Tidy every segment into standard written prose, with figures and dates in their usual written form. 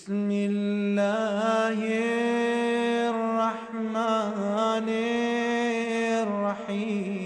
Bismillahirrahmanirrahim.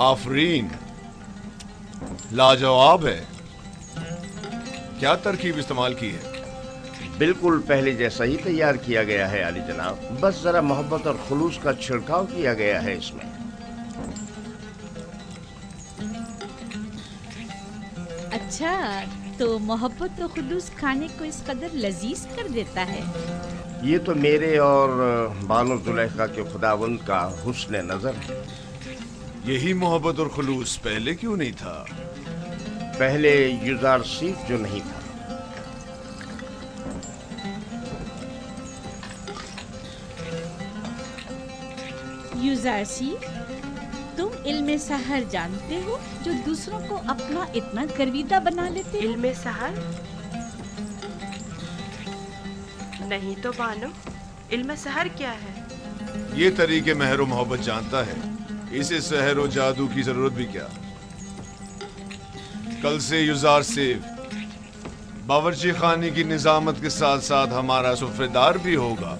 Afreen, लाजवाब है। क्या तरकीब इस्तेमाल की है? बिल्कुल पहले जैसा ही तैयार किया गया है आली जनाब, बस जरा मोहब्बत और खुलूस का छिड़काव किया गया है इसमें। अच्छा, तो मोहब्बत और खुलूस खाने को इस कदर लजीज कर देता है। ये तो मेरे और बानो जुलेखा के खुदावंद का हुस्न नजर है। यही मोहब्बत और खुलूस पहले क्यों नहीं था? पहले युजार सीफ जो नहीं था। युजारसी, तुम इल्मे सहर जानते हो जो दूसरों को अपना इतना गर्विदा बना लेते हो? इल्मे सहर? नहीं तो बानो, इल्मे सहर क्या है? ये तरीके महर मोहब्बत जानता है, इसे सहर और जादू की जरूरत भी क्या? कल से युजार सेफ बावर्ची खाने की निजामत के साथ साथ हमारा सुफ्रेदार भी होगा।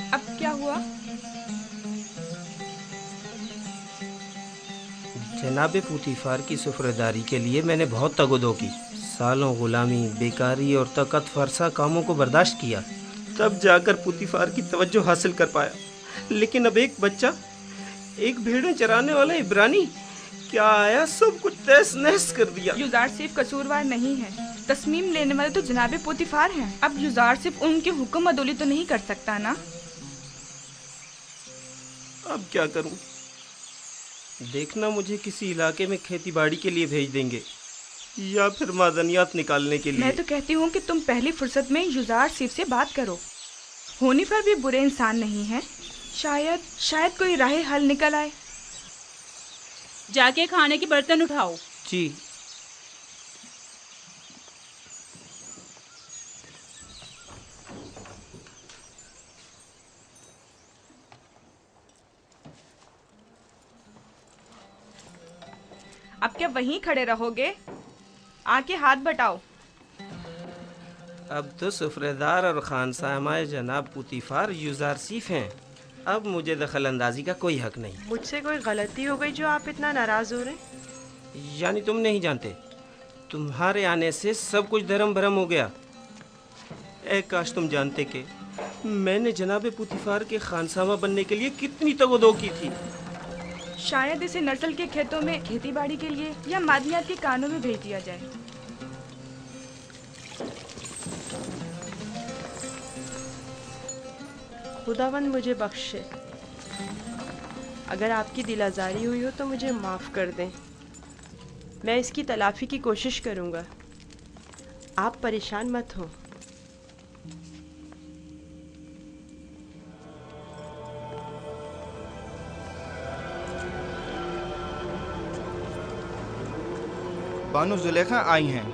अब क्या हुआ? जनाबे पुतीफार की सुफरदारी के लिए मैंने बहुत तगदो की, सालों गुलामी, बेकारी और तकत फरसा कामों को बर्दाश्त किया, तब जाकर पुतीफार की तवज्जो हासिल कर पाया। लेकिन अब एक बच्चा, एक भेड़ें चराने वाला इब्रानी क्या आया, सब कुछ तहस नहस कर दिया। युजार सिर्फ कसूरवार नहीं है, तस्मीम लेने वाले तो जनाबे पुतीफार हैं। अब युजार सिर्फ उनके हुक्म अदोली तो नहीं कर सकता ना। अब क्या करूं? देखना मुझे किसी इलाके में खेती बाड़ी के लिए भेज देंगे या फिर मादनियात निकालने के लिए। मैं तो कहती हूँ कि तुम पहली फुर्सत में युजार सिर्फ से बात करो। होनीफर भी बुरे इंसान नहीं है, शायद कोई राह हल निकल आए। जाके खाने के बर्तन उठाओ। जी। अब क्या वहीं खड़े रहोगे? आके हाथ बटाओ। अब तो सुफरेदार और खानसामाए जनाब पुतीफार युजार सीफ हैं, अब मुझे दखल अंदाजी का कोई हक नहीं। मुझसे कोई गलती हो गई जो आप इतना नाराज हो रहे? यानी तुम नहीं जानते, तुम्हारे आने से सब कुछ धर्म भरम हो गया। ए काश तुम जानते कि मैंने जनाब पुतीफार के खानसामा बनने के लिए कितनी तगदो की थी। शायद इसे नस्ल के खेतों में खेती बाड़ी के लिए या मादनियात के कानों में भेज दिया जाए। खुदावंद मुझे बख्शे, अगर आपकी दिल आज़ारी हुई हो तो मुझे माफ़ कर दें। मैं इसकी तलाफ़ी की कोशिश करूँगा, आप परेशान मत हो। बानो जुलेखा आई हैं।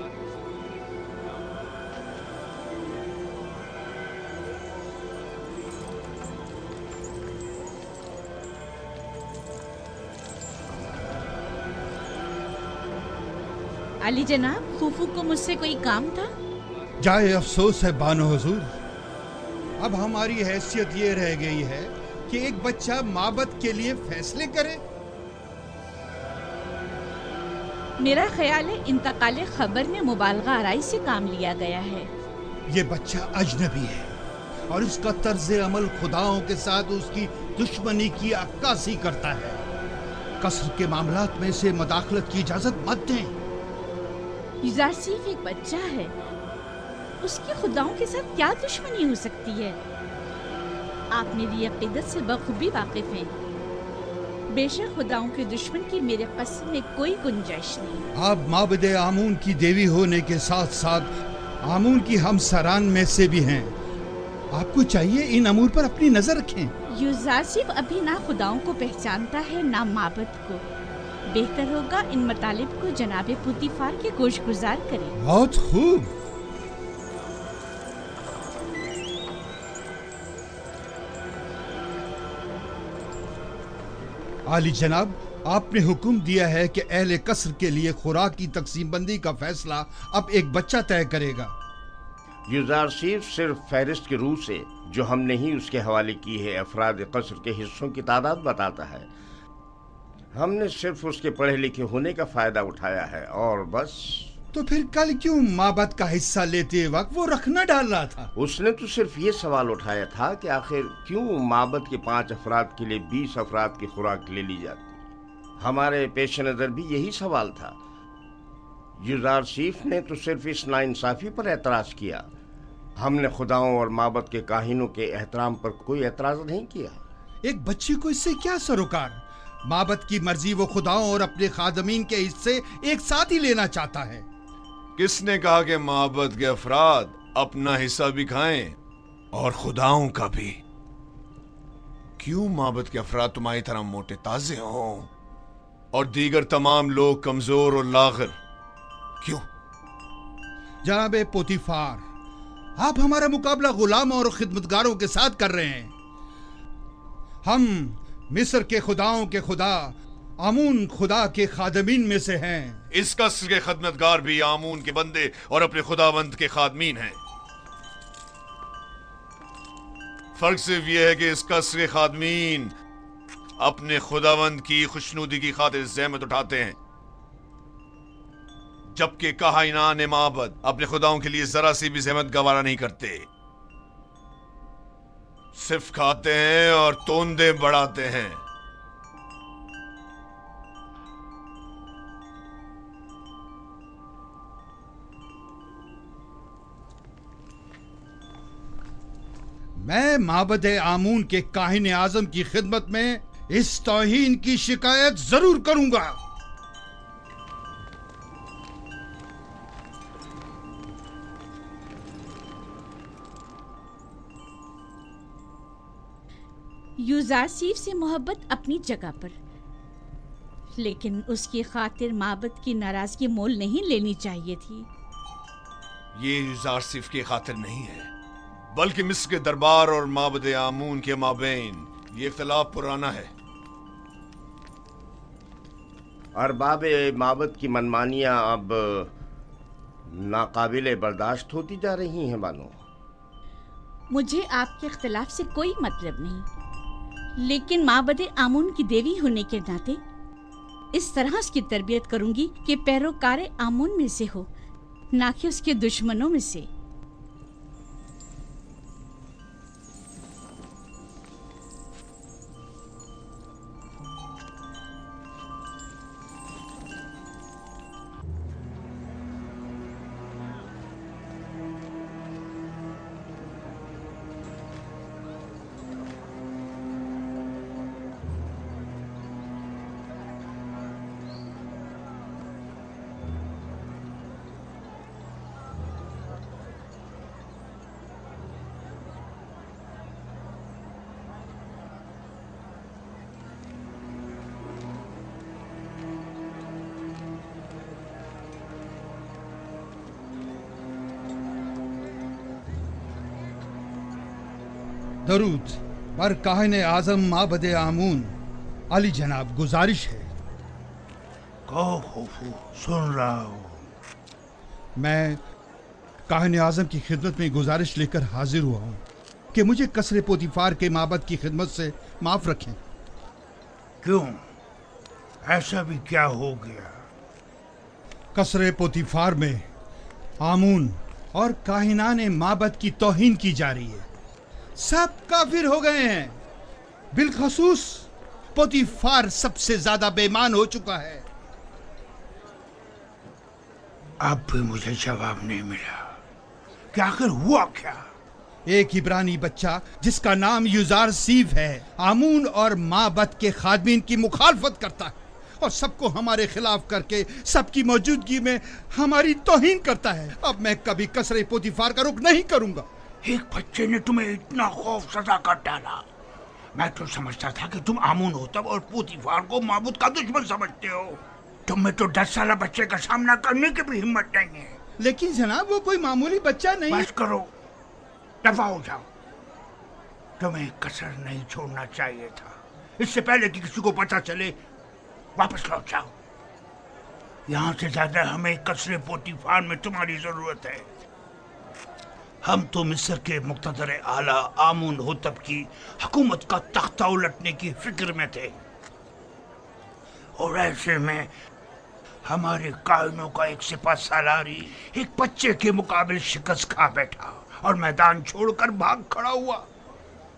अली जनाब, फूफू को मुझसे कोई काम था? जाए अफसोस है बानो हुजूर, अब हमारी हैसियत ये रह गई है कि एक बच्चा माबद के लिए फैसले करे। मेरा ख्याल है इंतकाले खबर में मुबालगा आराई से काम लिया गया है। ये बच्चा अजनबी है और इसका तर्ज अमल खुदाओं के साथ उसकी दुश्मनी की अक्कासी करता है। कसर के मामलात में से मदाखलत की इजाजत मत दें। युजार सिर्फ एक बच्चा है, उसकी खुदाओं के साथ क्या दुश्मनी हो सकती है? आप मेरी अकीदत से बखूबी वाकिफ हैं। बेशक खुदाओं के दुश्मन की मेरे कसम में कोई गुंजाइश नहीं। आप माबद आमून की देवी होने के साथ साथ आमून की हमसरान में से भी हैं। आपको चाहिए इन अमूर पर अपनी नजर रखें। युजार सिर्फ अभी ना खुदाओं को पहचानता है ना माबद को। बेहतर होगा इन मतालिब को जनाबे पुतीफार के गोशगुजार करें। बहुत खूब। आली जनाब, आपने हुक्म दिया है कि अहले कसर के लिए खुराक की तकसीम बंदी का फैसला अब एक बच्चा तय करेगा। युजार सिर्फ फहरिस्त की रूह से जो हमने ही उसके हवाले की है अफराद कसर के हिस्सों की तादाद बताता है। हमने सिर्फ उसके पढ़े लिखे होने का फायदा उठाया है और बस। तो फिर कल क्यों माबद का हिस्सा लेते वक्त वो रखना डाल रहा था? उसने तो सिर्फ ये सवाल उठाया था कि आखिर क्यों माबद के 5 अफराद के लिए 20 अफराद की खुराक ले ली जाती। हमारे पेश नज़र भी यही सवाल था। युजार सीफ ने तो सिर्फ इस नाइंसाफी पर एतराज़ किया। हमने खुदाओं और माबद के काहिनों के एहतराम पर कोई एतराज़ नहीं किया। एक बच्चे को इससे क्या सरोकार? माबद की मर्जी वो खुदाओं और अपने खादमीन के हिस्से एक साथ ही लेना चाहता है। किसने कहा कि माबद के अफराद अपना हिस्सा भी खाएं और खुदाओं का भी? क्यों माबद के अफराद तुम्हारी तरह मोटे ताजे हों और दीगर तमाम लोग कमजोर और लागर? क्यों? जनाब पोतीफार, आप हमारा मुकाबला गुलामों और खिदमतगारों के साथ कर रहे हैं। हम मिस्र के खुदाओं के खुदा आमून खुदा के खादमीन में से हैं। इस कसर के खदमतगार भी आमून के बंदे और अपने खुदावंद के खादमीन हैं। फर्क सिर्फ यह है कि इस कसर के खादमीन अपने खुदावंद की खुशनुदी की खातिर ज़हमत उठाते हैं, जबकि काहिनान माबद अपने खुदाओं के लिए जरा सी भी ज़हमत गवारा नहीं करते। सिर्फ खाते हैं और तोंदे बढ़ाते हैं। मैं माबद आमून के काहिन आजम की खिदमत में इस तौहीन की शिकायत जरूर करूंगा। युजारसीफ से मोहब्बत अपनी जगह पर, लेकिन उसकी खातिर माबद की नाराजगी मोल नहीं लेनी चाहिए थी। ये युजारसीफ की खातिर नहीं है, बल्कि मिस्र के दरबार और माबद आमून के माबैन ये इख्तिलाफ पुराना है। अरबाब माबद की मनमानियां अब नाकाबिले बर्दाश्त होती जा रही हैं बानो। मुझे आपके इख्तिलाफ से कोई मतलब नहीं, लेकिन माबद आमून की देवी होने के नाते इस तरह उसकी तरबियत करूंगी कि पैरोकार आमून में से हो, ना कि उसके दुश्मनों में से। दरूद पर काहिन आजम माबद आमून। अली जनाब, गुजारिश है। कहो खूफू, सुन रहा हूँ। मैं काहिन आजम की खिदमत में गुजारिश लेकर हाजिर हुआ हूँ कि मुझे कसरे पोतीफार के माबद की खिदमत से माफ रखें। क्यों? ऐसा भी क्या हो गया? कसरे पोतीफार में आमून और काहिनान माबद की तौहीन की जा रही है। सब काफिर हो गए हैं, बिलखसूस पोतीफार सबसे ज्यादा बेईमान हो चुका है। अब भी मुझे जवाब नहीं मिला कि आखिर हुआ क्या? एक इब्रानी बच्चा जिसका नाम युजार सीफ है आमून और माबद के खादमीन की मुखालफत करता है और सबको हमारे खिलाफ करके सबकी मौजूदगी में हमारी तौहीन करता है। अब मैं कभी कसरे पोतीफार का रुख नहीं करूंगा। एक बच्चे ने तुम्हें इतना खौफ सजा कर डाला। मैं तो समझता था कि तुम आमून हो तब और पोतीफार को माबूद का दुश्मन समझते हो। तुम्हें तो 10 साल बच्चे का सामना करने की भी हिम्मत नहीं है। लेकिन जनाब, वो कोई मामूली बच्चा नहीं। बस करो, दफा हो जाओ। तुम्हें कसर नहीं छोड़ना चाहिए था, इससे पहले कि किसी को पता चले वापस लौट जाओ। यहाँ से ज्यादा हमें कसरे पोतीफार में तुम्हारी जरूरत है। हम तो मिस्र के मुक़्तदर आला आमून होतब की हुकूमत का तख्ता उलटने की फिक्र में थे, और ऐसे में हमारे कायनों का एक सिपह सालारी एक बच्चे के मुकाबले शिकस्त खा बैठा और मैदान छोड़कर भाग खड़ा हुआ।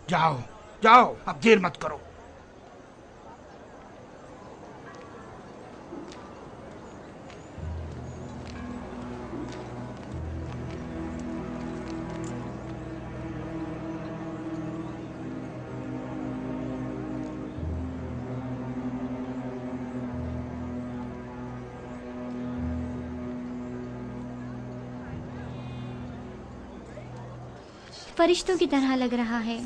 जाओ जाओ, अब देर मत करो। फरिश्तों की तरह लग रहा है।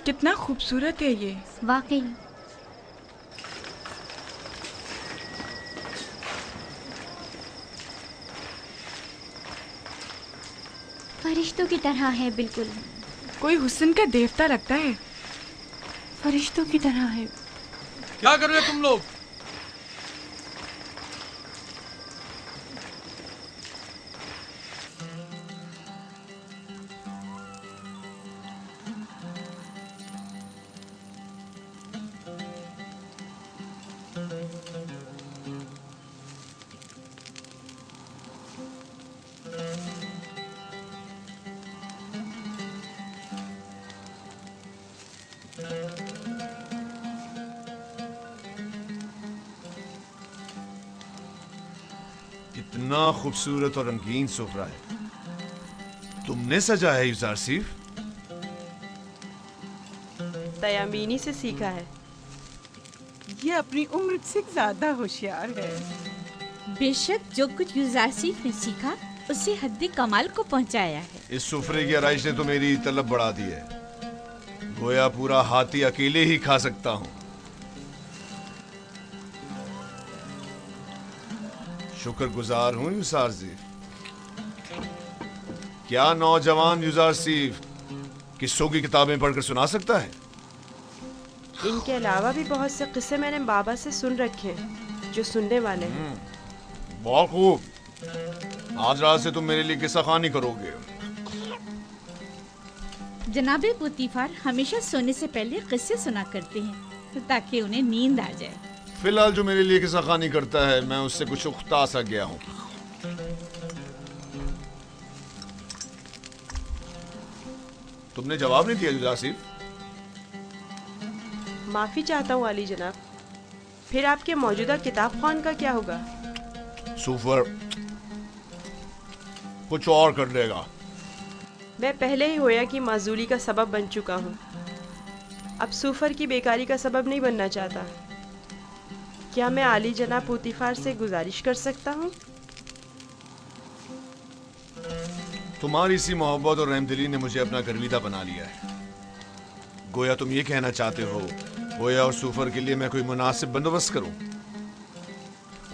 कितना खूबसूरत है ये, वाकई। फरिश्तों की तरह है बिल्कुल। कोई हुस्न का देवता लगता है। फरिश्तों की तरह है। क्या कर रहे तुम लोग? कितना खूबसूरत और रंगीन सुफ्रा है। तुमने सजा है यूजारसीफ? तयामीनी से सीखा है। ये अपनी उम्र से ज्यादा होशियार है। बेशक जो कुछ यूजारसीफ ने सीखा उसे हद्द कमाल को पहुंचाया है। इस सुफरे की आराइश ने तो मेरी तलब बढ़ा दी है। गोया पूरा हाथी अकेले ही खा सकता हूं। शुक्रगुजार हूं यूजारसीफ। क्या नौजवान यूजारसीफ किस्सों की किताबें पढ़कर सुना सकता है? इनके अलावा भी बहुत से किस्से मैंने बाबा से सुन रखे हैं जो सुनने वाले हैं। बहुत खूब। आज रात से तुम मेरे लिए किस्सा खानी करोगे। जनाबे पुतीफार हमेशा सोने से पहले किस्से सुना करते हैं ताकि उन्हें नींद आ जाए। फिलहाल जो मेरे लिए किस्सा खानी करता है मैं उससे कुछ उख्ता सा गया हूं। तुमने जवाब नहीं दिया यूजारसीफ। माफी चाहता हूँ अली जनाब। फिर आपके मौजूदा किताब खान का क्या होगा? सुफर कुछ और कर देगा। मैं पहले ही होया की माजूली का सबब बन चुका हूँ। अब सूफर की बेकारी का सबब नहीं बनना चाहता। क्या मैं आली जनाब पुतीफार से गुजारिश कर सकता हूँ? तुम्हारी सी मोहब्बत और रहमदिली ने मुझे अपना गर्विदा बना लिया है। गोया तुम ये कहना चाहते हो गोया और सूफर के लिए मैं कोई मुनासिब बंदोबस्त करूं?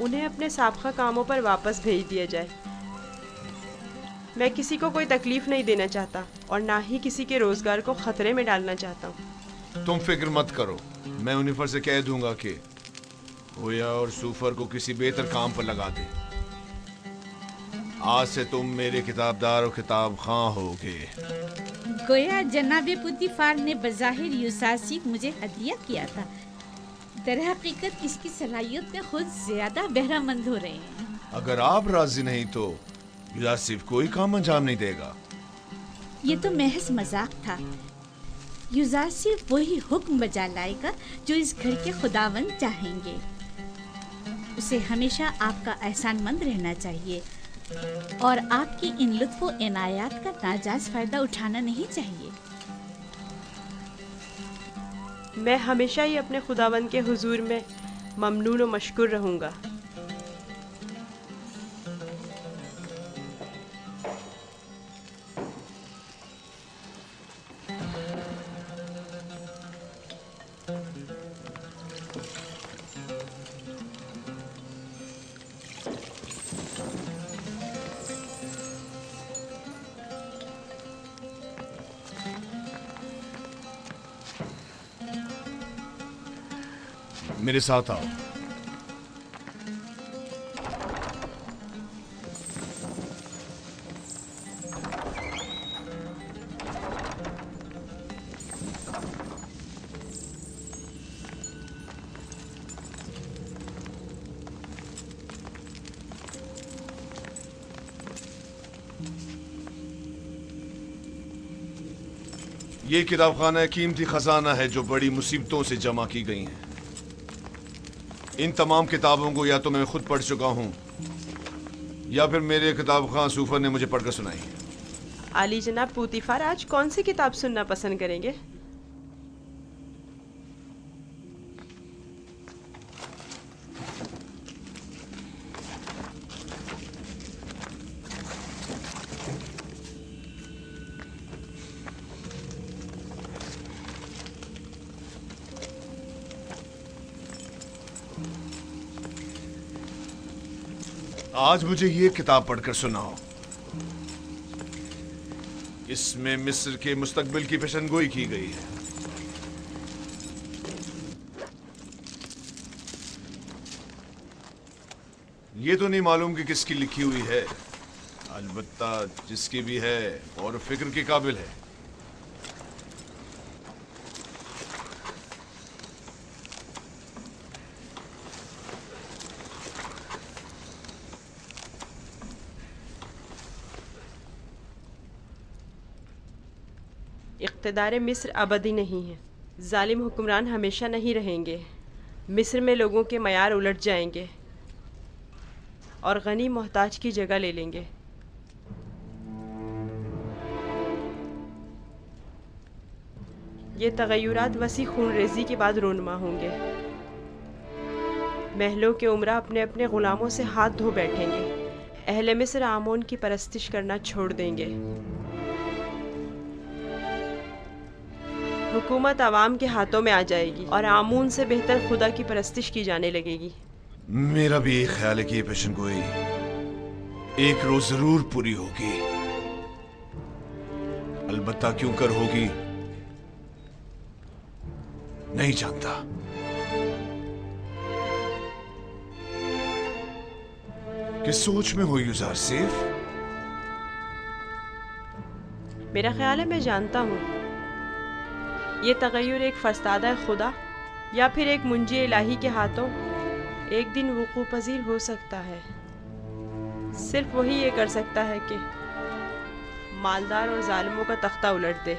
उन्हें अपने साबका कामों पर वापस भेज दिया जाए। मैं किसी को कोई तकलीफ नहीं देना चाहता और ना ही किसी के रोजगार को खतरे में डालना चाहता हूँ। तुम फिक्र मत करो। मैं उन्हीं पर से कह दूंगा कि गोया और सूफर को किसी बेहतर काम पर लगा दे। आज से तुम मेरे किताबदार और किताब खां होगे। गोया जनाबे पुतीफार ने बज़ाहिर यूजारसीफ मुझे हदिया किया था। दरहकीकत इसकी सलाहियत में खुद ज्यादा बहरामंद हो रहे हैं। अगर आप राजी नहीं तो यूजारसीफ कोई काम अंजाम नहीं देगा। ये तो महज मजाक था। यूजारसीफ वही हुक्म बजा लाएगा जो इस घर के खुदावंद चाहेंगे। उसे हमेशा आपका एहसानमंद रहना चाहिए और आपकी इन लुत्फ़ व इनायात का नाजायज़ फायदा उठाना नहीं चाहिए। मैं हमेशा ही अपने खुदावंद के हुजूर में ममनून व मशकूर रहूंगा। मेरे साथ आओ। ये किताबखाना कीमती खजाना है जो बड़ी मुसीबतों से जमा की गई हैं। इन तमाम किताबों को या तो मैं खुद पढ़ चुका हूं या फिर मेरे किताब खां सूफर ने मुझे पढ़कर सुनाई। आली जनाब पूतीफार आज कौन सी किताब सुनना पसंद करेंगे? आज मुझे ये किताब पढ़कर सुनाओ। इसमें मिस्र के मुस्तकबिल की पेशनगोई की गई है। ये तो नहीं मालूम कि किसकी लिखी हुई है, अलबत्ता जिसकी भी है और फिक्र के काबिल है। इक़्तिदार मिस्र अबदी नहीं है। जालिम हुक्मरान हमेशा नहीं रहेंगे। मिस्र में लोगों के मयार उलट जाएंगे और गनी मोहताज की जगह ले लेंगे। ये तगय्युरात वसी खूनरेज़ी के बाद रोनमा होंगे। महलों के उमरा अपने अपने ग़ुलामों से हाथ धो बैठेंगे। अहले मिस्र आमोन की परस्तिश करना छोड़ देंगे। हुकूमत आवाम के हाथों में आ जाएगी और आमून से बेहतर खुदा की परस्तिश की जाने लगेगी। मेरा भी एक ख्याल है कि ये पेशनगोई एक रोज जरूर पूरी होगी। अलबत्ता क्यों कर होगी नहीं जानता। किस सोच में हो युजार सेफ? मेरा ख्याल है मैं जानता हूँ। ये तगय्युर एक फरस्तादा खुदा या फिर एक मुंजी इलाही के हाथों एक दिन वुकू पजीर हो सकता है। सिर्फ वही ये कर सकता है कि मालदार और जालिमों का तख्ता उलट दे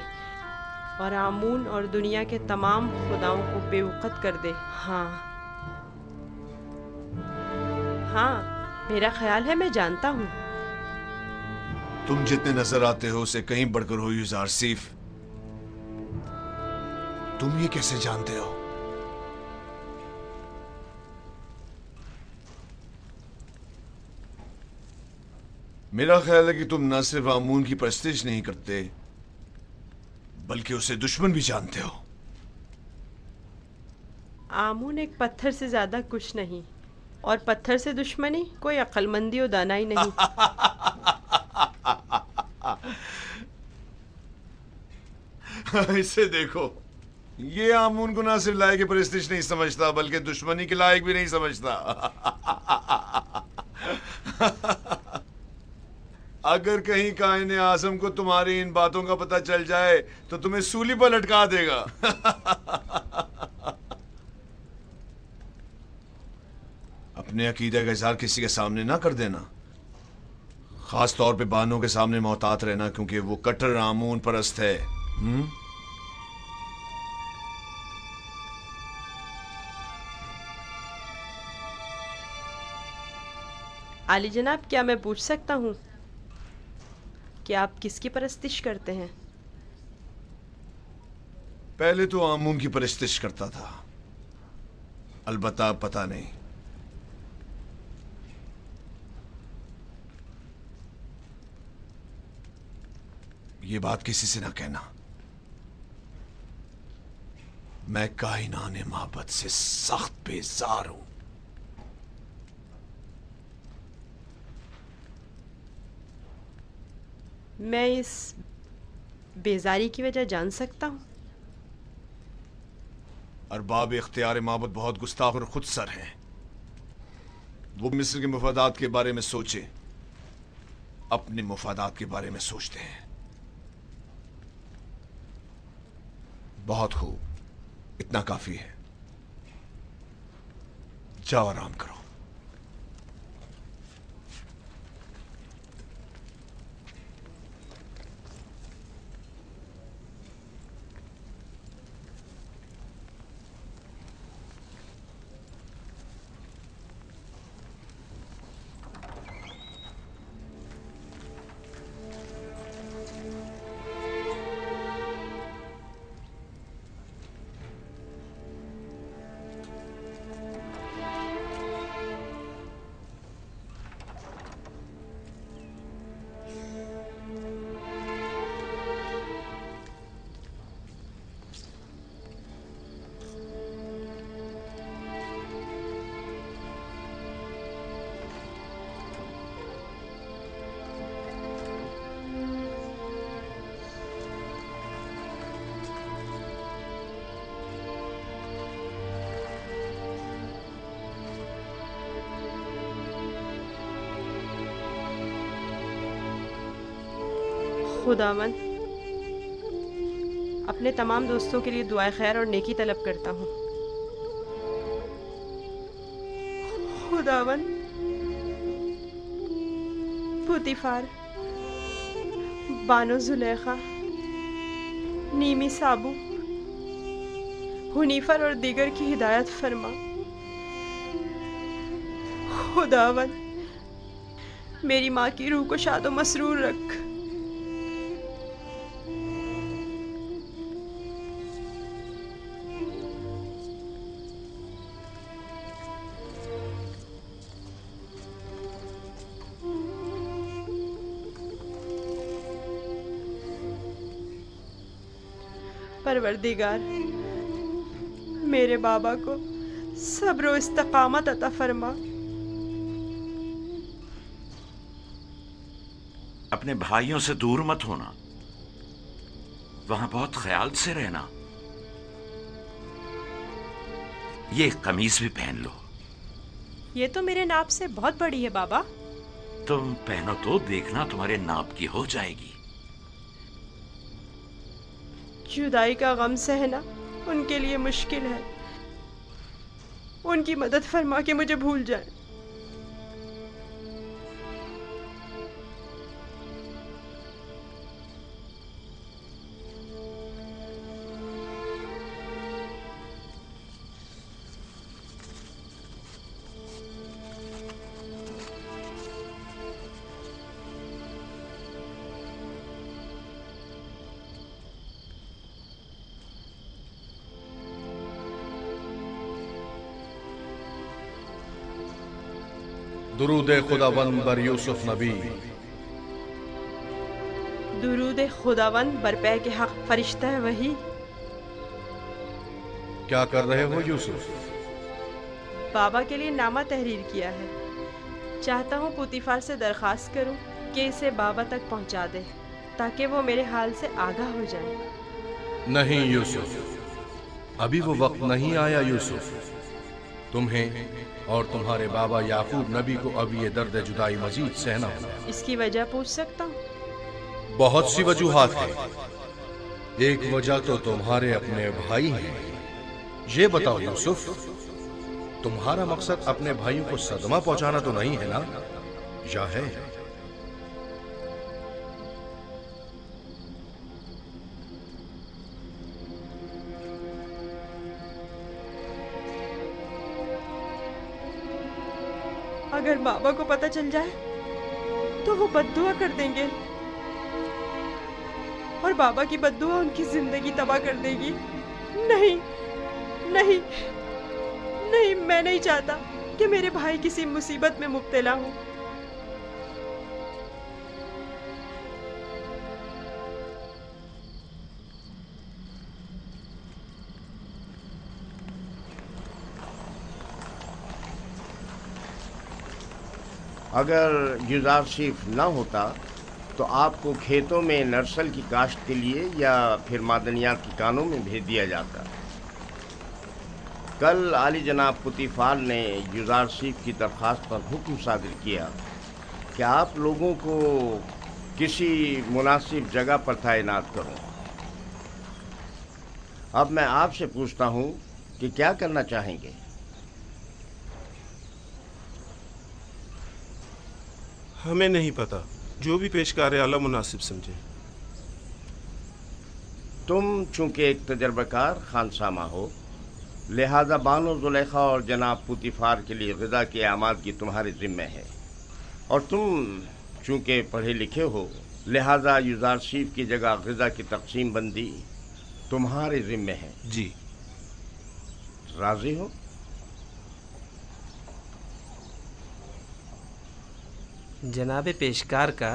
और आमून और दुनिया के तमाम खुदाओं को बेवकत कर दे। हाँ, मेरा ख्याल है मैं जानता हूँ। तुम जितने नजर आते हो उसे कहीं बढ़कर हो युजार सीफ। तुम ये कैसे जानते हो? मेरा ख्याल है कि तुम न सिर्फ आमून की परस्तिश नहीं करते बल्कि उसे दुश्मन भी जानते हो। आमून एक पत्थर से ज्यादा कुछ नहीं और पत्थर से दुश्मनी कोई अक्लमंदी और दानाई नहीं। इसे देखो, ये आमून को ना सिर्फ लायक परस्तिश नहीं समझता बल्कि दुश्मनी के लायक भी नहीं समझता। अगर कहीं कायने आज़म को तुम्हारी इन बातों का पता चल जाए तो तुम्हें सूली पर लटका देगा। अपने अकीदे का इज़हार किसी के सामने ना कर देना, खास तौर पे बानों के सामने मोहतात रहना, क्योंकि वो कट्टर आमून परस्त है। आली जनाब, क्या मैं पूछ सकता हूँ कि आप किसकी परस्तिश करते हैं? पहले तो आमून की परस्तिश करता था, अलबत्ता पता नहीं। ये बात किसी से ना कहना। मैं कायनाने माबद से सख्त बेजार हूं। मैं इस बेजारी की वजह जान सकता हूँ? अरबाब इख्तियार माबद बहुत गुस्ताख और खुद सर हैं। वो मिस्र के मुफादात के बारे में सोचे, अपने मुफादात के बारे में सोचते हैं। बहुत खूब, इतना काफी है। जाओ आराम करो। खुदावन, अपने तमाम दोस्तों के लिए दुआए खैर और नेकी तलब करता हूँ। खुदावन, पुतीफार, बानो जुलेखा, नीमी साबू, हुनीफर और दीगर की हिदायत फरमा। खुदावन, मेरी माँ की रूह को शादो मसरूर रख। परवरदिगार, मेरे बाबा को सब्र और इस्तकामत अता फरमा। अपने भाइयों से दूर मत होना, वहां बहुत ख्याल से रहना। ये कमीज भी पहन लो। ये तो मेरे नाप से बहुत बड़ी है बाबा। तुम पहनो तो देखना तुम्हारे नाप की हो जाएगी। जुदाई का गम सहना उनके लिए मुश्किल है। उनकी मदद फरमा के मुझे भूल जाए। दुरूद खुदावंद बर यूसुफ नबी। दुरूद खुदावंद बरपै के हक फरिश्ता है वही। क्या कर रहे हो यूसुफ? बाबा के लिए नामा तहरीर किया है। चाहता हूँ पुतीफार से दरखास्त करूँ कि इसे बाबा तक पहुँचा दे, ताकि वो मेरे हाल से आगाह हो जाए। नहीं यूसुफ, अभी वो वक्त नहीं आया यूसुफ। तुम्हें और तुम्हारे बाबा याकूब नबी को अब ये दर्द जुदाई मजीद सहना होगा। इसकी वजह पूछ सकता हूँ? बहुत सी वजूहात हैं। एक वजह तो तुम्हारे अपने भाई हैं। ये बताओ यूसुफ, तुम्हारा मकसद अपने भाइयों को सदमा पहुंचाना तो नहीं है ना, या है? अगर बाबा को पता चल जाए तो वो बद्दुआ कर देंगे, और बाबा की बद्दुआ उनकी जिंदगी तबाह कर देगी। नहीं नहीं नहीं, मैं नहीं चाहता कि मेरे भाई किसी मुसीबत में मुब्तला हो। अगर युजारशिफ न होता तो आपको खेतों में नर्सल की काश्त के लिए या फिर मादनियात की कानों में भेज दिया जाता। कल आली जनाब पुतीफार ने युजारसीफ की दरख्वास्त पर हुक्म सादिर किया कि आप लोगों को किसी मुनासिब जगह पर तैनात करूं। अब मैं आपसे पूछता हूं कि क्या करना चाहेंगे? हमें नहीं पता, जो भी पेशकार आला मुनासिब समझे। तुम चूंकि एक तजर्बाकार खानसामा हो, लिहाजा बानो जुलेखा और जनाब पुतीफार के लिए ग़िज़ा की आमादगी तुम्हारे ज़िम्मे है, और तुम चूंकि पढ़े लिखे हो, लिहाजा युजारसीफ की जगह ग़िज़ा की तकसीम बंदी तुम्हारे ज़िम्मे है। जी। राज़ी हो? जनाब पेशकार का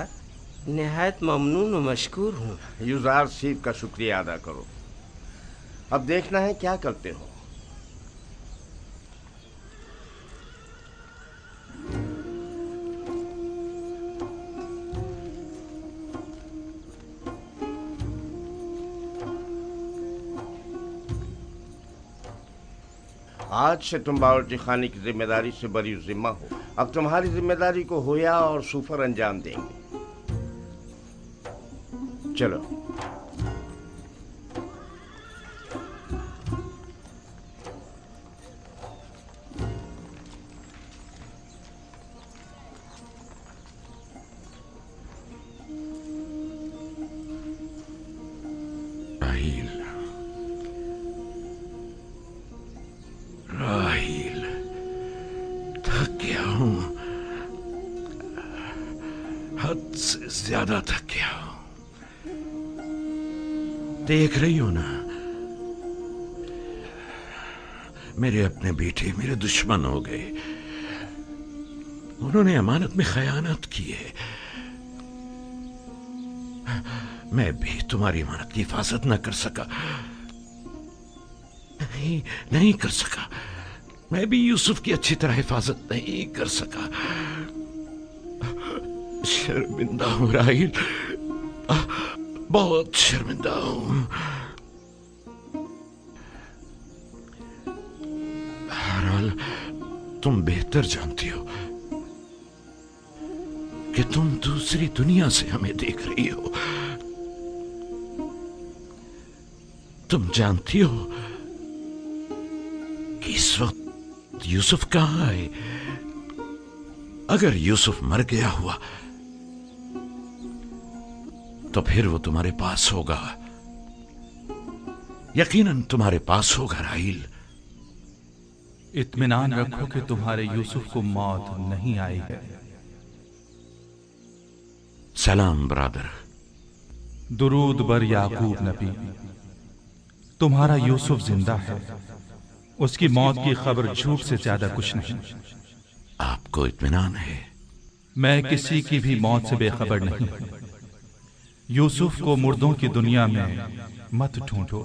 नहायत ममनून व मशकूर हूँ। युजारसीफ का शुक्रिया अदा करो। अब देखना है क्या करते हो। आज से तुम बावर्ची खाने की जिम्मेदारी से बरी जिम्मा हो। अब तुम्हारी जिम्मेदारी को होया और सूफर अंजाम देंगे। चलो। राहील, थक गया हूं, हद से ज्यादा थक गया हूं। देख रही हो ना, मेरे अपने बेटे मेरे दुश्मन हो गए। उन्होंने अमानत में खयानत की है। मैं भी तुम्हारी अमानत की हिफाजत न कर सका, नहीं कर सका। मैं भी यूसुफ की अच्छी तरह हिफाजत नहीं कर सका। शर्मिंदा हूं राहील, बहुत शर्मिंदा हूं। बहरहाल तुम बेहतर जानती हो कि तुम दूसरी दुनिया से हमें देख रही हो। तुम जानती हो कि इस वक्त यूसुफ कहां है। अगर यूसुफ मर गया हुआ तो फिर वो तुम्हारे पास होगा, यकीनन तुम्हारे पास होगा राहील। इत्मीनान रखो कि तुम्हारे यूसुफ को मौत नहीं आई है। सलाम ब्रादर। दुरूद बर याकूब नबी। तुम्हारा यूसुफ जिंदा है, उसकी मौत की खबर झूठ से ज्यादा कुछ नहीं। आपको इत्मीनान है? मैं किसी की भी मौत से बेखबर नहीं। यूसुफ को मुर्दों की दुनिया में मत ढूंढो,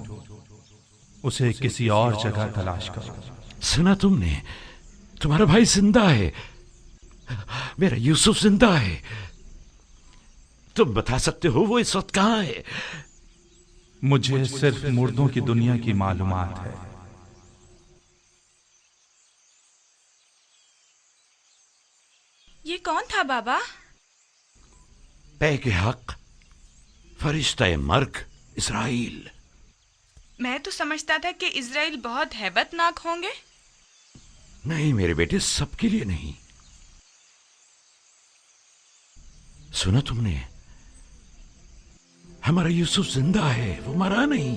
उसे किसी और जगह तलाश करो। सुना तुमने? तुम्हारा भाई जिंदा है, मेरा यूसुफ जिंदा है। तुम बता सकते हो वो इस वक्त कहां है? मुझे सिर्फ मुर्दों की दुनिया की मालूमात है। ये कौन था बाबा? पैके हक, फरिश्ता मर्ग इस्राइल। मैं तो समझता था कि इजराइल बहुत हैबतनाक होंगे। नहीं मेरे बेटे, सबके लिए नहीं। सुना तुमने? हमारा यूसुफ जिंदा है, वो मरा नहीं।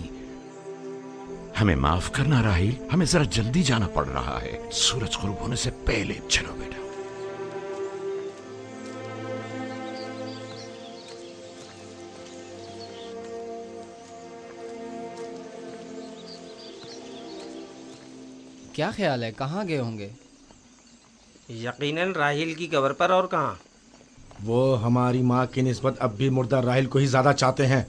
हमें माफ करना राहील, हमें जरा जल्दी जाना पड़ रहा है। सूरज गुरूब होने से पहले चलो बेटा। क्या ख्याल है, कहाँ गए होंगे? यकीनन राहील की कब्र पर, और कहाँ। वो हमारी माँ की निस्बत अब भी मुर्दा राहील को ही ज्यादा चाहते हैं।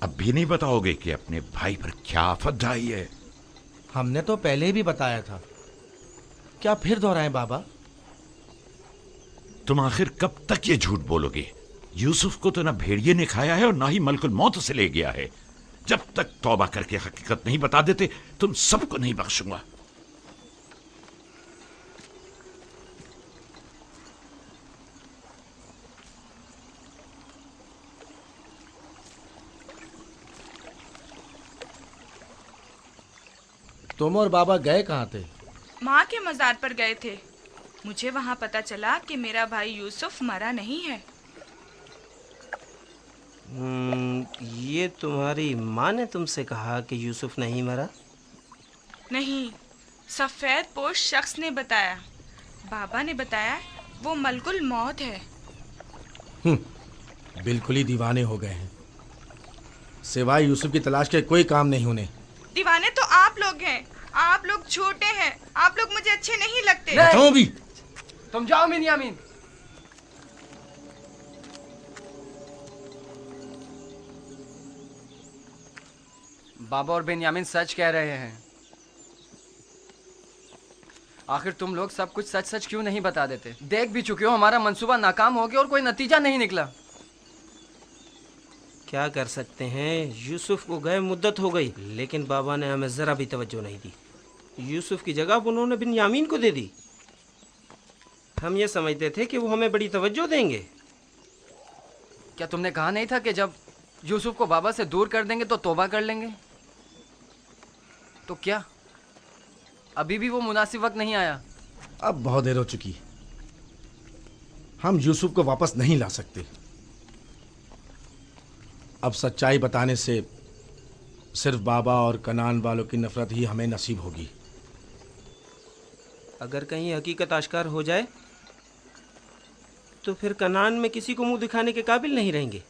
अब भी नहीं बताओगे कि अपने भाई पर क्या आफत ढाई है? हमने तो पहले भी बताया था, क्या फिर दोहराएं बाबा? तुम आखिर कब तक ये झूठ बोलोगे? यूसुफ को तो ना भेड़िए ने खाया है और ना ही मलकुल मौत से ले गया है। जब तक तौबा करके हकीकत नहीं बता देते तुम सबको नहीं बख्शूंगा। तुम और बाबा गए कहाँ थे? माँ के मजार पर गए थे। मुझे वहाँ पता चला कि मेरा भाई यूसुफ मरा नहीं है। ये तुम्हारी माँ ने तुमसे कहा कि यूसुफ नहीं मरा? नहीं, सफेद पोश शख्स ने बताया। बाबा ने बताया वो मलकुल मौत है। बिल्कुल ही दीवाने हो गए हैं। सिवाय यूसुफ की तलाश के कोई काम नहीं उन्हें। दीवाने तो आप लोग हैं। आप लोग छोटे हैं। आप लोग मुझे अच्छे नहीं लगते। नहीं। भी तुम जाओ बिन्यामीन। बाबा और बिन्यामीन सच कह रहे हैं। आखिर तुम लोग सब कुछ सच सच क्यों नहीं बता देते? देख भी चुके हो हमारा मंसूबा नाकाम हो गया और कोई नतीजा नहीं निकला। क्या कर सकते हैं, यूसुफ को गए मुद्दत हो गई, लेकिन बाबा ने हमें जरा भी तवज्जो नहीं दी। यूसुफ की जगह उन्होंने बिन्यामीन को दे दी। हम ये समझते थे कि वो हमें बड़ी तवज्जो देंगे। क्या तुमने कहा नहीं था कि जब यूसुफ को बाबा से दूर कर देंगे तो तौबा कर लेंगे? तो क्या अभी भी वो मुनासिब वक्त नहीं आया? अब बहुत देर हो चुकी। हम यूसुफ को वापस नहीं ला सकते। अब सच्चाई बताने से सिर्फ बाबा और कनान वालों की नफरत ही हमें नसीब होगी। अगर कहीं हकीकत आश्कार हो जाए तो फिर कनान में किसी को मुंह दिखाने के काबिल नहीं रहेंगे।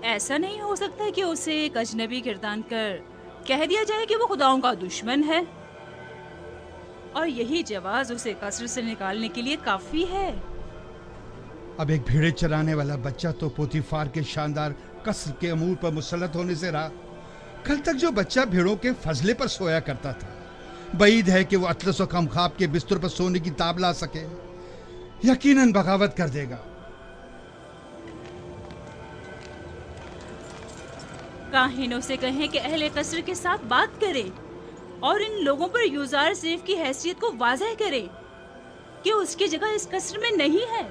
ऐसा नहीं हो सकता कि उसे एक अजनबी गिरदान कर कह दिया जाए कि वो खुदाओं का दुश्मन है और यही जवाज उसे कसर से निकालने के लिए काफी है। अब एक भेड़े चराने वाला बच्चा तो पोतीफार के शानदार कसर के अमूर पर मुसल्लत होने से रहा। कल तक जो बच्चा भेड़ों के फजले पर सोया करता था, बईद है कि वो अतलस और खमखाब के बिस्तर पर सोने की ताब ला सके। यकीनन बगावत कर देगा। काहिनों से कहें कि अहले कसर के साथ बात करे और इन लोगों पर यूजार सेफ की हैसियत को वाज़ह करे कि उसकी जगह इस कसर में नहीं है।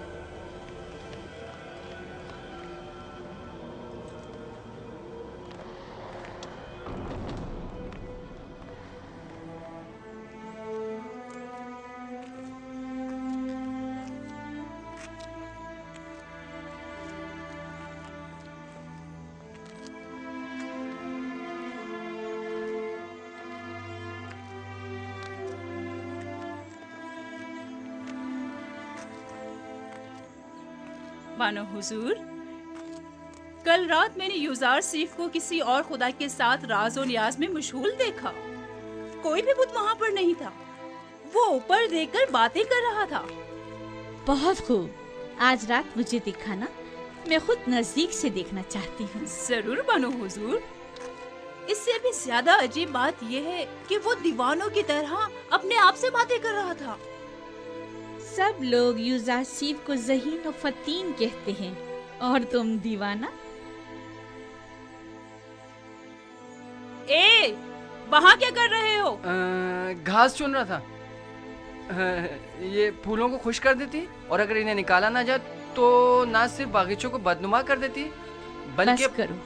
बानो हुजूर, कल रात मैंने यूजार सीफ को किसी और खुदा के साथ राज और नियाज में मशगूल देखा। कोई भी बुत वहाँ पर नहीं था। वो ऊपर देखकर बातें कर रहा था। बहुत खूब, आज रात मुझे दिखाना, मैं खुद नजदीक से देखना चाहती हूँ। जरूर बानो हुजूर। इससे भी ज्यादा अजीब बात यह है कि वो दीवानों की तरह अपने आप से बातें कर रहा था। सब लोग यूजासीफ को ज़हीन और फतीन कहते हैं और तुम दीवाना। ए, वहाँ क्या कर रहे हो? घास चुन रहा था। ये फूलों को खुश कर देती और अगर इन्हें निकाला ना जाए तो ना सिर्फ बागीचों को बदनुमा कर देती बल्कि बस करो,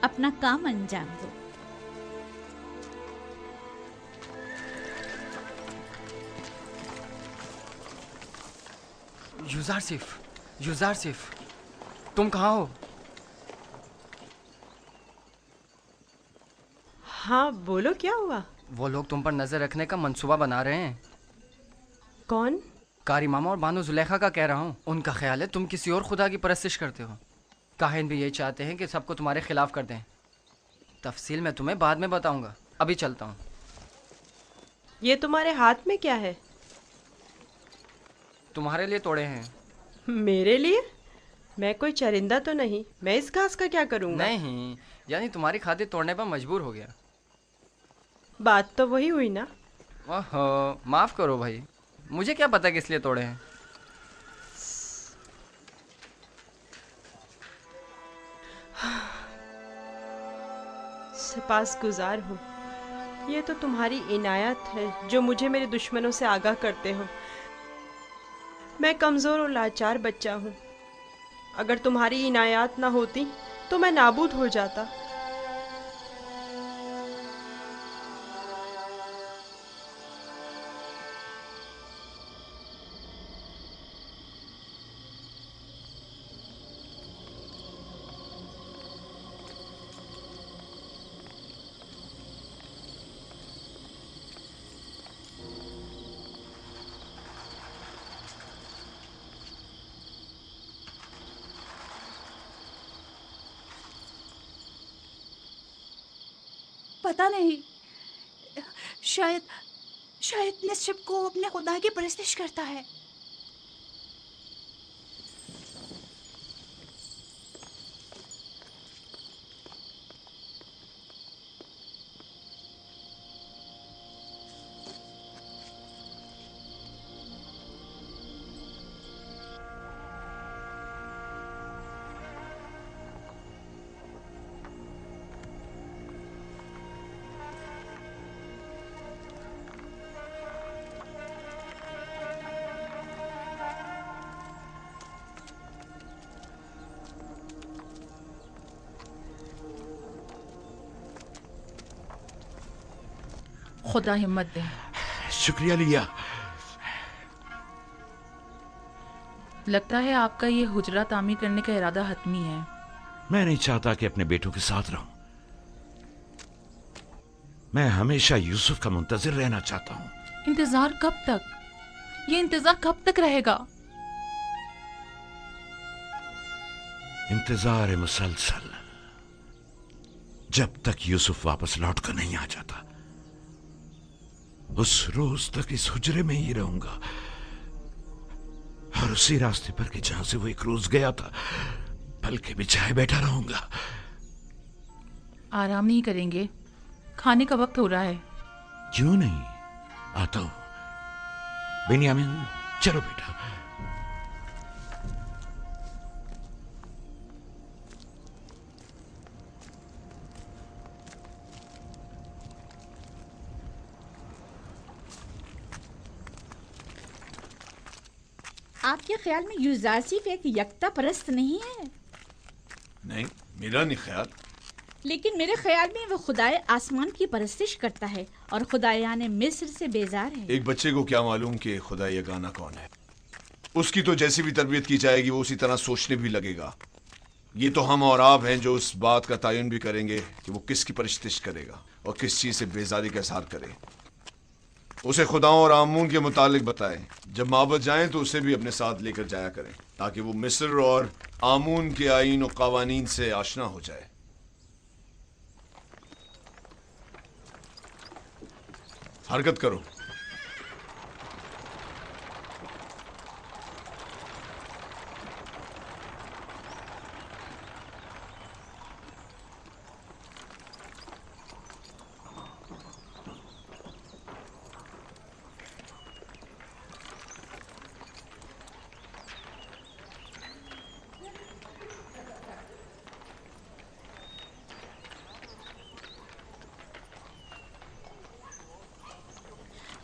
अपना काम अंजाम दो। यूजार सिफ, तुम कहाँ हो? हाँ बोलो, क्या हुआ? वो लोग तुम पर नजर रखने का मंसूबा बना रहे हैं। कौन? कारी मामा और बानो जुलेखा का कह रहा हूँ। उनका ख्याल है तुम किसी और खुदा की परस्तिश करते हो। काहिन भी यही चाहते हैं कि सबको तुम्हारे खिलाफ कर दें। तफसील मैं तुम्हें बाद में बताऊंगा, अभी चलता हूँ। ये तुम्हारे हाथ में क्या है? तुम्हारे लिए तोड़े हैं। मेरे लिए? मैं कोई चरिंदा तो नहीं, मैं इस घास का क्या करूँगा? नहीं, यानी तुम्हारी खातिर तोड़ने पर मजबूर हो गया। बात तो वही हुई ना। ओहो, माफ करो भाई, मुझे क्या पता किस लिए तोड़े हैं। सपासगुजार हूँ। ये तो तुम्हारी इनायत है जो मुझे मेरे दुश्मनों से आगाह करते हो। मैं कमज़ोर और लाचार बच्चा हूँ। अगर तुम्हारी इनायत ना होती तो मैं नाबूद हो जाता। पता नहीं, शायद शायद निश्चित को अपने खुदा की परस्तिश करता है। खुदा हिम्मत दे। शुक्रिया लिया। लगता है आपका ये हुजरा तामीर करने का इरादा हतमी है। मैं नहीं चाहता कि अपने बेटों के साथ रहूं। मैं हमेशा यूसुफ का मुंतजिर रहना चाहता हूं। इंतजार कब तक? ये इंतजार कब तक रहेगा? इंतजार मुसलसल, जब तक यूसुफ वापस लौट कर नहीं आ जाता। उस रोज तक इस हुजरे में ही रहूंगा और उसी रास्ते पर कि जहां से वो एक रोज गया था पलके बिछाए बैठा रहूंगा। आराम नहीं करेंगे? खाने का वक्त हो रहा है। क्यों नहीं, आता हूं। बिन्यामिन, चलो बेटा। आपके ख्याल में यूज़ार सिर्फ एक यकता परस्त नहीं है? नहीं, मेरा नहीं ख्याल। लेकिन मेरे ख्याल में वो खुदाए आसमान की परस्तिश करता है और खुदायाने मिस्र से बेजार है। एक बच्चे को क्या मालूम कि खुदा यगाना कौन है। उसकी तो जैसी भी तरबियत की जाएगी वो उसी तरह सोचने भी लगेगा। ये तो हम और आप हैं जो उस बात का तयन भी करेंगे कि वो किसकी परस्तिश करेगा और किस चीज से बेजारी का इज़हार करे। उसे खुदाओं और आमून के मुतालिक बताएं। जब माबद जाएं तो उसे भी अपने साथ लेकर जाया करें ताकि वो मिस्र और आमून के आईन और कवानीन से आशना हो जाए। हरकत करो।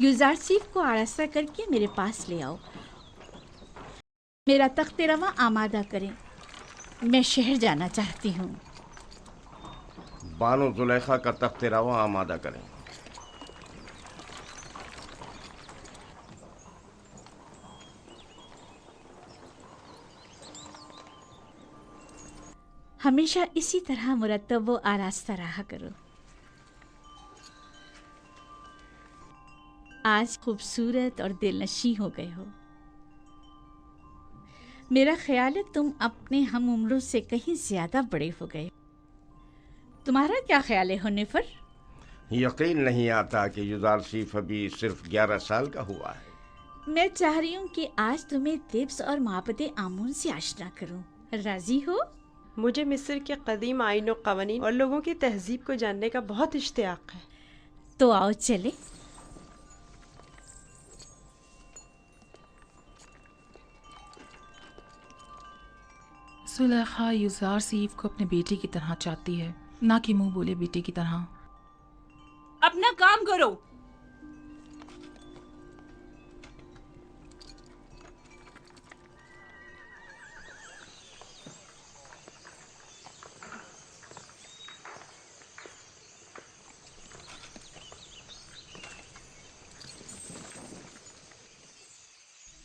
यूज़ारसीफ को आरास्ता करके मेरे पास ले आओ। मेरा तख्त रवा आमादा करें। मैं शहर जाना चाहती हूँ। बानो जुलेखा का तख्त रवा आमादा करें। हमेशा इसी तरह मुरत्तब व आरास्ता रहा करो। आज खूबसूरत और दिलनशी हो गए हो। मेरा ख्याल है तुम अपने हम उम्रों से कहीं ज्यादा बड़े हो गए। तुम्हारा क्या ख्याल है हुनैफर? यकीन नहीं आता कि यूसुफ अभी सिर्फ 11 साल का हुआ है। मैं चाह रही हूँ कि आज तुम्हें तिब्स और माबद आमून से आशना करूँ। राजी हो? मुझे मिस्र के कदीम आईन और कवानीन और लोगों की तहजीब को जानने का बहुत इश्तियाक है। तो आओ चले। सुलेखा यूसुफ को अपने बेटे की तरह चाहती है, ना कि मुंह बोले बेटे की तरह। अपना काम करो।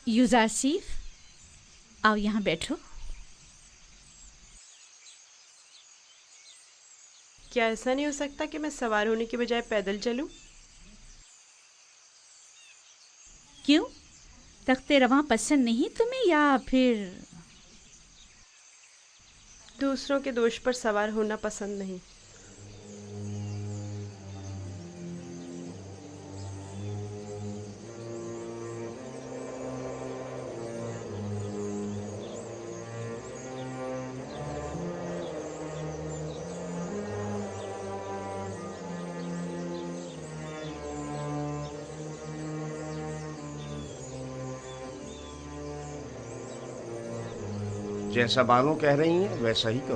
यूसुफ, आओ यहाँ बैठो। क्या ऐसा नहीं हो सकता कि मैं सवार होने के बजाय पैदल चलूं? क्यों? तख्ते रवां पसंद नहीं तुम्हें, या फिर दूसरों के दोष पर सवार होना पसंद नहीं? जैसा बानो कह रही हैं वैसा ही करो।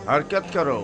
हरकत करो।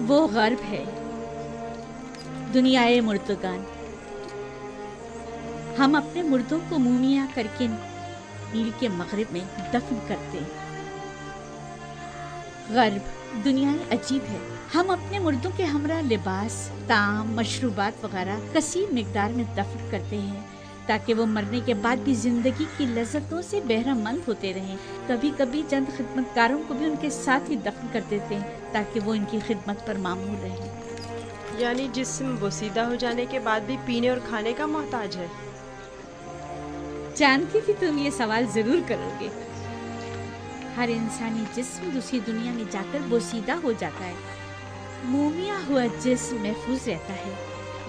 वो गर्भ है, दुनियाए मुर्तगान। हम अपने मुर्दों को मुमिया करके नील के मगरिब में दफन करते हैं। गर्ब दुनिया अजीब है। हम अपने मुर्दों के हमरा लिबास, ताम, मशरूबात वगैरह कसीर मिकदार में दफन करते हैं ताकि वो मरने के बाद भी जिंदगी की लज्जतों से बहरामंद होते रहें। कभी कभी चंद खिदमतगारों को भी उनके साथ ही दफन कर देते हैं ताकि वो इनकी खिदमत पर मामूल रहें। यानी जिस्म बोसीदा हो जाने के बाद भी पीने और खाने का मोहताज है। जानती थी तुम ये सवाल जरूर करोगे। हर इंसानी जिस्म दूसरी दुनिया में जाकर बोसीदा हो जाता है। मोमिया हुआ जिस्म महफूज रहता है,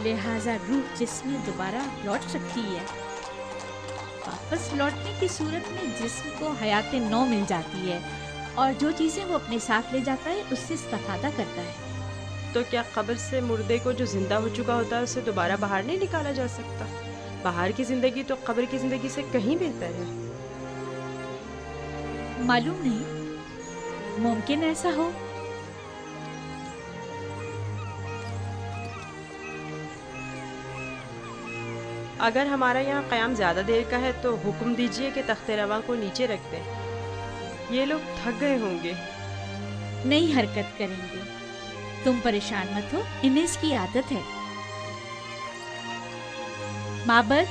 लिहाजा रूह जिस्म में दोबारा लौट सकती है। वापस लौटने की सूरत में जिस्म को हयात नौ मिल जाती है और जो चीज़ें वो अपने साथ ले जाता है उससे इस्तेफादा करता है। तो क्या कब्र से मुर्दे को जो जिंदा हो चुका होता है उसे दोबारा बाहर नहीं निकाला जा सकता? बाहर की जिंदगी तो कब्र की जिंदगी से कहीं बेहतर है। मालूम नहीं, मुमकिन ऐसा हो। अगर हमारा यहाँ क़याम ज़्यादा देर का है तो हुक्म दीजिए कि तख्ते रवा को नीचे रख दें। ये लोग थक गए होंगे। नई हरकत करेंगे, तुम परेशान मत हो, इन्हें इसकी आदत है। माबद